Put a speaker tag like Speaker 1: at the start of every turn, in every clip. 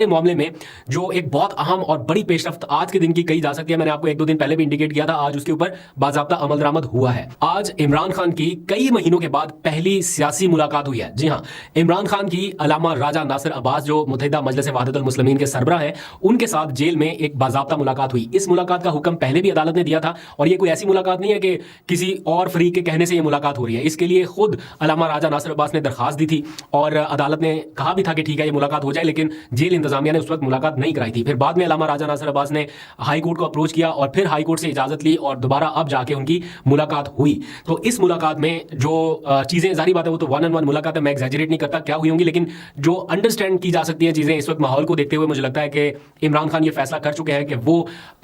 Speaker 1: मामले में जो एक बहुत अहम और बड़ी पेशरफ्त आज के दिन की कही जा सकती है, मैंने आपको एक दो दिन पहले भी इंडिकेट किया था, आज उसके ऊपर बाज़ाब्ता अमल दरामद हुआ है। आज इमरान खान की कई महीनों के बाद पहली सियासी मुलाकात हुई है। जी हां, इमरान खान की अल्लामा राजा नासिर अब्बास जो मुत्तहिदा मजलिस वहदतुल मुस्लिमीन के सरबराह हैं, उनके साथ जेल में एक बाज़ाब्ता मुलाकात हुई। इस मुलाकात का हुक्म पहले भी अदालत ने दिया था और ये कोई ऐसी मुलाकात नहीं है कि किसी और फरीक के कहने से ये मुलाकात हो रही है। इसके लिए खुद अल्लामा राजा नासिर अब्बास ने दरखास्त दी थी और अदालत ने कहा भी था कि ठीक है ये मुलाकात हो जाए, लेकिन जेल इंतजामिया ने उस वक्त मुलाकात नहीं कराई थी। फिर बाद में अल्लामा राजा नासिर अब्बास ने हाई कोर्ट को अप्रोच किया और फिर हाई कोर्ट से इजाजत ली और दोबारा अब जाके उनकी मुलाकात हुई। तो इस मुलाकात में जो चीजें, जारी बात है वो तो वन ऑन वन मुलाकात है, मैं एग्जैजरेट नहीं करता क्या हुई होंगी, लेकिन जो अंडरस्टैंड की जा सकती है चीजें इस वक्त माहौल को देखते हुए मुझे लगता है कि इमरान खान ये फैसला कर चुके हैं कि वो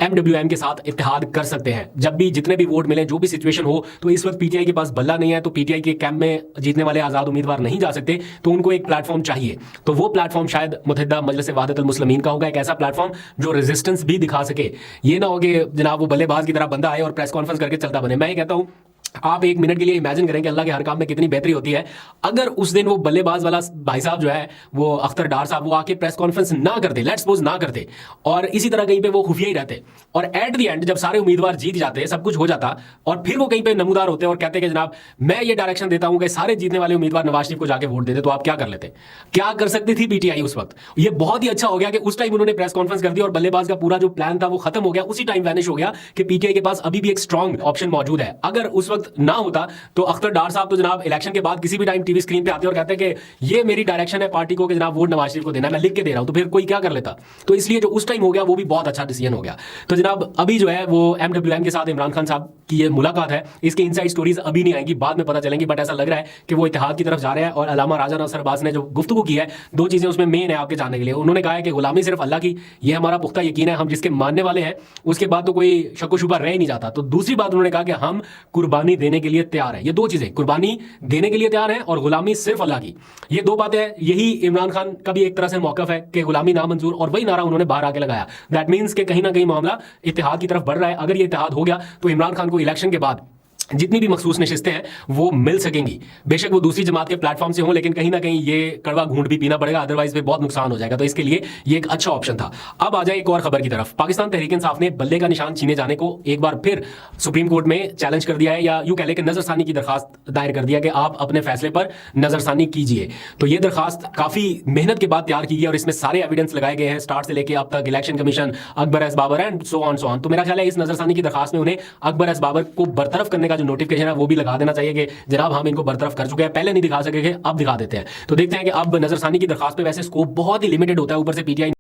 Speaker 1: MWM के साथ इत्तेहाद कर सकते हैं। जब भी जितने भी वोट मिले, जो भी सिचुएशन हो, तो इस वक्त पीटीआई के पास बल्ला नहीं है, तो पीटीआई के कैंप में जीतने वाले आजाद उम्मीदवार नहीं जा सकते, तो उनको एक प्लेटफॉर्म चाहिए। तो वो प्लेटफॉर्म शायद मुत्तहिदा मजलिस वहदतुल मुस्लिमीन का होगा, एक ऐसा प्लेटफॉर्म जो रेजिस्टेंस भी दिखा सके। ये ना हो कि जनाब वो बल्लेबाज की तरह बंदा आए और प्रेस कॉन्फ्रेंस करके चलता बने। मैं ये कहता हूं, आप एक मिनट के लिए इमेजिन करें कि अल्लाह के हर काम में कितनी बेहतरी होती है। अगर उस दिन वो बल्लेबाज वाला भाई साहब जो है, वो अख्तर डार साहब, वो आके प्रेस कॉन्फ्रेंस ना करते, लेट्स सपोज ना करते, और इसी तरह कहीं पे वो खुफिया ही रहते, और एट द एंड जब सारे उम्मीदवार जीत जाते, सब कुछ हो जाता, और फिर वो कहीं पे नमूदार होते और कहते कि जनाब मैं ये डायरेक्शन देता हूं कि सारे जीतने वाले उम्मीदवार नवाज शरीफ को जाके वोट देते, तो आप क्या कर लेते? क्या कर सकती थी पीटीआई उस वक्त? ये बहुत ही अच्छा हो गया कि उस टाइम उन्होंने प्रेस कॉन्फ्रेंस कर दी और बल्लेबाज का पूरा जो प्लान था वो खत्म हो गया, उसी टाइम वैनिश हो गया कि पीटीआई के पास अभी भी एक स्ट्रॉन्ग ऑप्शन मौजूद है। अगर उस वक्त ना होता तो अख्तर डार साहब तो जनाब इलेक्शन के बाद किसी भी टाइम टीवी स्क्रीन पे आते और कहते हैं कि ये मेरी डायरेक्शन है पार्टी को कि जनाब वोट नवाज शरीफ को देना, मैं लिख के दे रहा हूं, तो फिर कोई क्या कर लेता? तो इसलिए जो उस टाइम हो गया वो भी बहुत अच्छा डिसीजन हो गया। तो जनाब अभी जो है वो MWM के साथ इमरान खान साहब की ये मुलाकात है, इसके इनसाइड स्टोरीज अभी नहीं आएंगी, बाद में पता चलेंगी, बट ऐसा लग रहा है कि वो इत्तेहाद की तरफ जा रहे हैं। और अल्लामा राजा नासिर अब्बास ने जो गुफ्तगू की है, दो चीजें उसमें मेन है आपके जानने के लिए। उन्होंने कहा है कि गुलामी सिर्फ अल्लाह की, ये हमारा पुख्ता यकीन है, हम जिसके मानने वाले हैं उसके बाद तो कोई शक शुबा रह ही नहीं जाता। तो दूसरी बात उन्होंने कहा कि हम कुर्बानी देने के लिए तैयार है। ये दो चीजें, कुर्बानी देने के लिए तैयार है और गुलामी सिर्फ अल्लाह की, ये दो बातें, यही इमरान खान का भी एक तरह से मौकफ है कि गुलामी नामंजूर, और वही नारा उन्होंने बाहर आके लगाया। दैट मींस कि कहीं ना कहीं मामला इत्तेहाद की तरफ बढ़ रहा है। अगर ये इत्तेहाद हो गया तो इमरान खान को इलेक्शन के बाद जितनी भी मखसूस नशिस्तें हैं वो मिल सकेंगी। बेशक वो दूसरी जमात के प्लेटफॉर्म से हो, लेकिन कहीं ना कहीं ये कड़वा घूंट भी पीना पड़ेगा, अदरवाइज पे बहुत नुकसान हो जाएगा। तो इसके लिए ये एक अच्छा ऑप्शन था। अब आ जाए एक और खबर की तरफ। पाकिस्तान तहरीक इंसाफ ने बल्ले का निशान छीने जाने को एक बार फिर सुप्रीम कोर्ट में चैलेंज कर दिया है, या यूं कह ले कि नजरसानी की दरखास्त दायर कर दिया कि आप अपने फैसले पर नजरसानी कीजिए। तो ये दरखास्त काफी मेहनत के बाद तैयार की गई और इसमें सारे एविडेंस लगाए गए हैं, स्टार्ट से लेकर अब तक, election commission, Akbar as Babar and so on so on. तो मेरा ख्याल है इस नजरसानी की दरखास्त में उन्हें अकबर एस बाबर को बरतरफ करने का जो नोटिफिकेशन है वो लगा देना चाहिए कि जनाब हम इनको बरतरफ कर चुके हैं, पहले नहीं दिखा सके, अब दिखा देते हैं। तो देखते हैं कि अब नजरसानी की दरखास्त पे वैसे स्कोप बहुत ही लिमिटेड होता है, ऊपर से पीटीआई